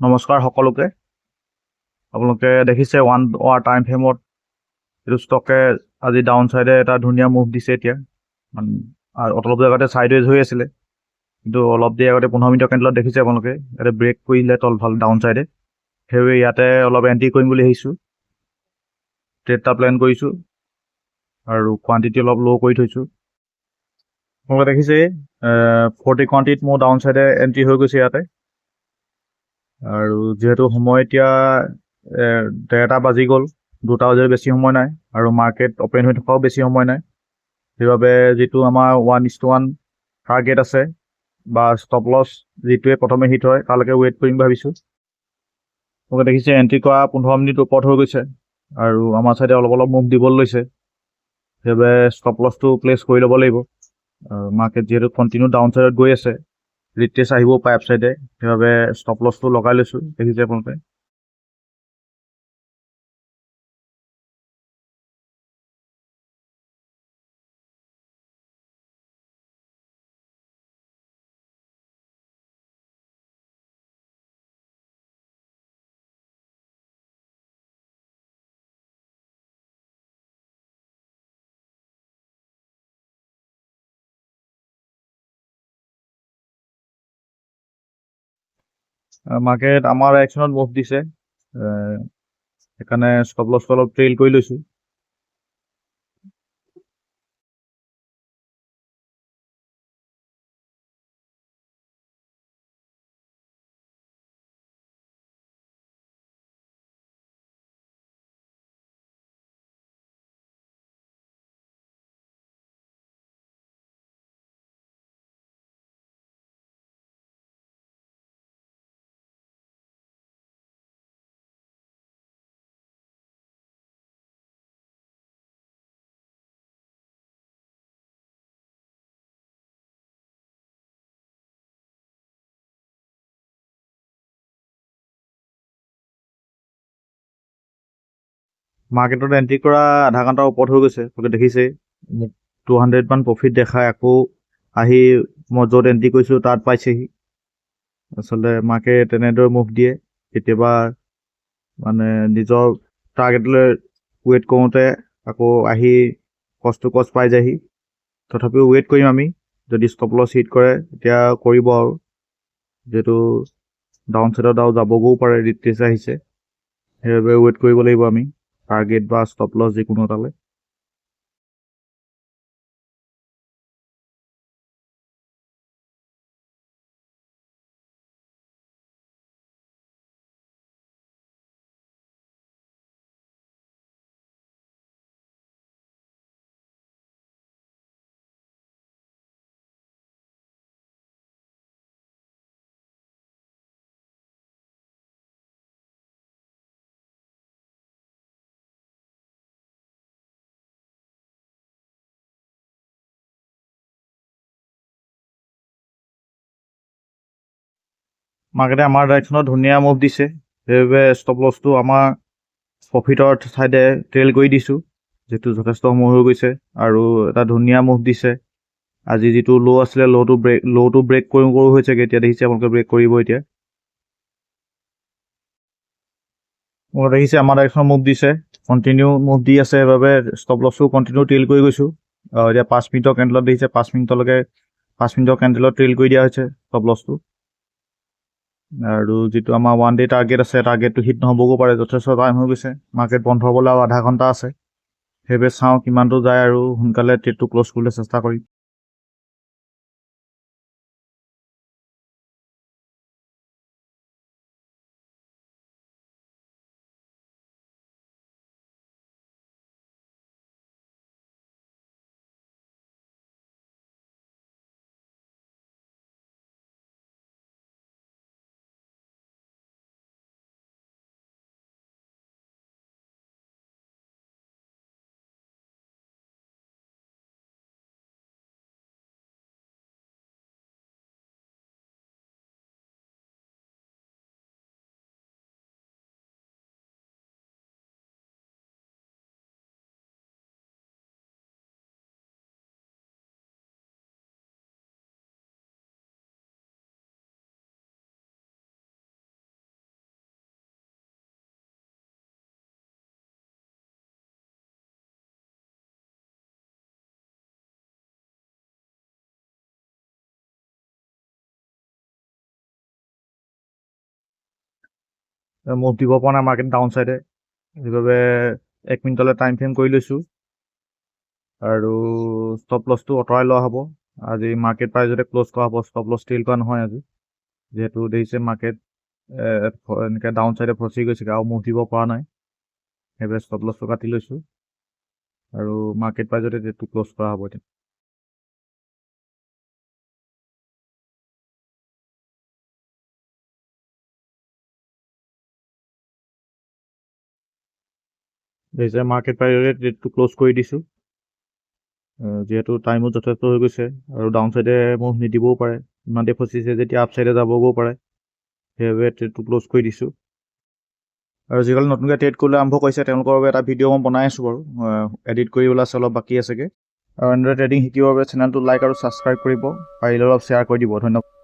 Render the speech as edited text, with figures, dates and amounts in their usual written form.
নমস্কাৰ সকলোকে। আপোনালোকে দেখিছে ওৱান আৱাৰ টাইম ফ্ৰেমত এইটো ষ্টকে আজি ডাউন চাইডে এটা ধুনীয়া মুভ দিছে এতিয়া। অলপ জেগাতে চাইডৱেজ হৈ আছিলে, কিন্তু অলপ দেৰি আগতে 15 মিনিটৰ কেণ্ডেলত দেখিছে আপোনালোকে ইয়াতে ব্ৰেক কৰিলে তলফাল ডাউন চাইডে। সেইবাবে ইয়াতে অলপ এণ্ট্ৰি কৰিম বুলি ভাবিছোঁ। ট্ৰেডটা প্লেন কৰিছোঁ আৰু কোৱান্টিটি অলপ ল' কৰি থৈছোঁ। আপোনালোকে দেখিছে 40 কোৱান্টিটিত মোৰ ডাউন চাইডে এণ্ট্ৰি হৈ গৈছে ইয়াতে। আৰু যিহেতু সময় এতিয়া 1:30 বাজি গ'ল, 2টা বজাৰ বেছি সময় নাই আৰু মাৰ্কেট অপেন হৈ থকাও বেছি সময় নাই। সেইবাবে যিটো আমাৰ 1:1 টাৰ্গেট আছে বা ষ্টপ লছ যিটোৱে প্ৰথমে হিট হয় তালৈকে ৱেইট কৰিম ভাবিছোঁ। আপোনালোকে দেখিছে এণ্ট্ৰি কৰা 15 মিনিট ওপৰত হৈ গৈছে আৰু আমাৰ চাইডে অলপ অলপ মুভ দিবলৈ লৈছে। সেইবাবে ষ্টপ লছটো প্লেচ কৰি ল'ব লাগিব। মাৰ্কেট যিহেতু কণ্টিনিউ ডাউন চাইডত গৈ আছে, ৰিট্ৰেচ আহিবও পাৰে আপ চাইডে, সেইবাবে ষ্টপ লছটো লগাই লৈছোঁ। দেখিছে আপোনালোকে। মাৰ্কেট আমাৰ ডাইৰেকশ্যনত মুভ দিছে, সেইকাৰণে ষ্টপ লছটো অলপ ট্ৰেইল কৰি লৈছোঁ। মাৰ্কেটত এণ্ট্ৰি কৰা আধা ঘণ্টাৰ ওপৰত হৈ গৈছে, আপোনালোকে দেখিছেই। মোক 200 মান প্ৰফিট দেখাই আকৌ আহি মই য'ত এণ্ট্ৰি কৰিছোঁ তাত পাইছেহি। আচলতে মাৰ্কেট তেনেদৰে মুভ দিয়ে, কেতিয়াবা মানে নিজৰ টাৰ্গেটলৈ ৱেইট কৰোঁতে আকৌ আহি কষ্ট টু কষ্ট পাই যায়হি। তথাপিও ৱেইট কৰিম আমি, যদি ষ্টপ লছ হিট কৰে তেতিয়া কৰিব আৰু, যিহেতু ডাউন চাইডত আৰু যাবগৈও পাৰে, ৰিট্ৰেচ আহিছে। সেইবাবে ৱেইট কৰিব লাগিব আমি টাৰ্গেট বা ষ্টপ লছ যিকোনো এটালৈ। মাৰ্কেটে আমাৰ ডাইৰেকশ্যনত ধুনীয়া মুভ দিছে, সেইবাবে ষ্টপ লছটো আমাৰ প্ৰফিটৰ ছাইডে ট্ৰেইল কৰি দিছোঁ, যিটো যথেষ্ট সময় হৈ গৈছে আৰু এটা ধুনীয়া মুভ দিছে। আজি যিটো ল' আছিলে ল'টো ব্ৰেক কৰোঁ হৈছেগৈ, এতিয়া দেখিছে আপোনালোকে ব্ৰেক কৰিব এতিয়া। মই দেখিছে আমাৰ ডাইৰেকশ্যনত মুভ দিছে, কণ্টিনিউ মুভ দি আছে, সেইবাবে ষ্টপ লছটো কণ্টিনিউ ট্ৰেইল কৰি গৈছোঁ। এতিয়া 5 মিনিটৰ কেণ্ডেলত দেখিছে 5 মিনিটলৈকে 5 মিনিটৰ কেণ্ডেলত ট্ৰেইল কৰি দিয়া হৈছে ষ্টপ লছটো। আৰু যিটো আমাৰ 1 ডে টাৰ্গেট আছে, টাৰ্গেটটো হিট নহ'বগৈ পাৰে, যথেষ্ট টাইম হৈ গৈছে। মাৰ্কেট বন্ধ হ'বলৈ আৰু আধা ঘণ্টা আছে, সেইবাবে চাওঁ কিমানটো যায় আৰু সোনকালে ট্ৰেডটো ক্ল'জ কৰিবলৈ চেষ্টা কৰিম। মুভ দিব পৰা নাই মাৰ্কেট ডাউন চাইডে, সেইবাবে 1 মিনিটলৈ টাইম ফ্ৰেম কৰি লৈছোঁ আৰু ষ্টপ লছটো আঁতৰাই লোৱা হ'ব। আজি মাৰ্কেট প্ৰাইজতে ক্ল'জ কৰা হ'ব, ষ্টপ লছ ষ্টিল কৰা নহয় আজি, যিহেতু দেখিছে মাৰ্কেট এনেকৈ ডাউন চাইডে ফচি গৈছেগৈ আৰু মুভ দিব পৰা নাই, সেইবাবে ষ্টপ লছটো কাটি লৈছোঁ আৰু মাৰ্কেট প্ৰাইজতে ডেটটো ক্ল'জ কৰা হ'ব এতিয়া। দেখিছে মাৰ্কেট প্ৰাইজতে ডেটটো ক্ল'জ কৰি দিছোঁ, যিহেতু টাইমো যথেষ্ট হৈ গৈছে আৰু ডাউন চাইডে মুভ নিদিবও পাৰে, ইমানতে ফচিছে যেতিয়া আপ চাইডে যাবগৈও পাৰে, সেইবাবে ট্ৰেডটো ক্ল'জ কৰি দিছোঁ। আৰু যিসকলে নতুনকৈ ট্ৰেড কৰিবলৈ আৰম্ভ কৰিছে তেওঁলোকৰ বাবে এটা ভিডিঅ' মই বনাই আছোঁ বাৰু, এডিট কৰিবলৈ আছে, অলপ বাকী আছেগৈ। আৰু এনেদৰে ট্ৰেডিং শিকিবৰ বাবে চেনেলটো লাইক আৰু ছাবস্ক্ৰাইব কৰিব, পাৰিলে অলপ শ্বেয়াৰ কৰি দিব। ধন্যবাদ।